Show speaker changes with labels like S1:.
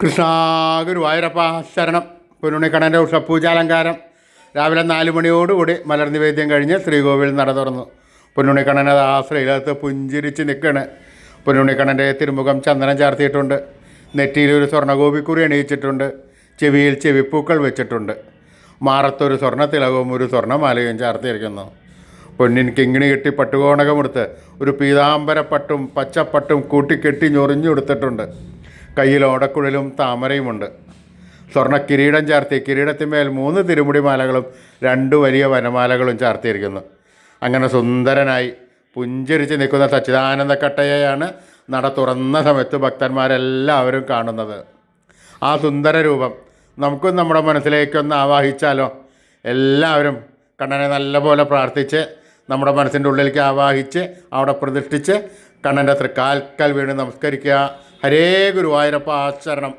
S1: കൃഷ്ണ ഗുരുവായൂരപ്പ ശരണം. പൊന്നുണ്ണിക്കണ്ണൻ്റെ ഉഷപ്പൂജാലങ്കാരം രാവിലെ 4 മണിയോടുകൂടി മലർ നിവേദ്യം കഴിഞ്ഞ് ശ്രീകോവിൽ നട തുറന്നു. പൊന്നുണ്ണിക്കണ്ണനത് ആ ശ്രീലകത്ത് പുഞ്ചിരിച്ച് നിൽക്കുകയാണ്. പൊന്നുണ്ണിക്കണ്ണൻ്റെ തിരുമുഖം ചന്ദനം ചാർത്തിയിട്ടുണ്ട്. നെറ്റിയിലൊരു സ്വർണ്ണഗോപിക്കുറി അണിയിച്ചിട്ടുണ്ട്. ചെവിയിൽ ചെവിപ്പൂക്കൾ വെച്ചിട്ടുണ്ട്. മാറത്തൊരു സ്വർണ്ണ തിലകവും ഒരു സ്വർണ്ണമാലയും ചാർത്തിയിരിക്കുന്നു. പൊന്നിൻ കിങ്ങിണി കെട്ടി പട്ടുകോണകമെടുത്ത് ഒരു പീതാംബരപ്പട്ടും പച്ചപ്പട്ടും കൂട്ടിക്കെട്ടി ഞൊറിഞ്ഞെടുത്തിട്ടുണ്ട്. കയ്യിൽ ഓടക്കുഴലും താമരയുമുണ്ട്. സ്വർണ്ണ കിരീടം ചാർത്തി കിരീടത്തിന്മേൽ 3 തിരുമുടി മാലകളും 2 വലിയ വനമാലകളും ചാർത്തിയിരിക്കുന്നു. അങ്ങനെ സുന്ദരനായി പുഞ്ചിരിച്ച് നിൽക്കുന്ന സച്ചിദാനന്ദ കട്ടയെയാണ് നട തുറന്ന സമയത്ത് ഭക്തന്മാരെല്ലാവരും കാണുന്നത്. ആ സുന്ദര രൂപം നമുക്കും നമ്മുടെ മനസ്സിലേക്കൊന്ന് ആവാഹിച്ചാലോ? എല്ലാവരും കണ്ണനെ നല്ലപോലെ പ്രാർത്ഥിച്ച് നമ്മുടെ മനസ്സിൻ്റെ ഉള്ളിലേക്ക് ആവാഹിച്ച് അവിടെ പ്രതിഷ്ഠിച്ച് കണ്ണൻ്റെ തൃക്കാൽക്കൽ വീണ് നമസ്കരിക്കുക. ഹരേ ഗുരുവായൂരപ്പ ശരണം.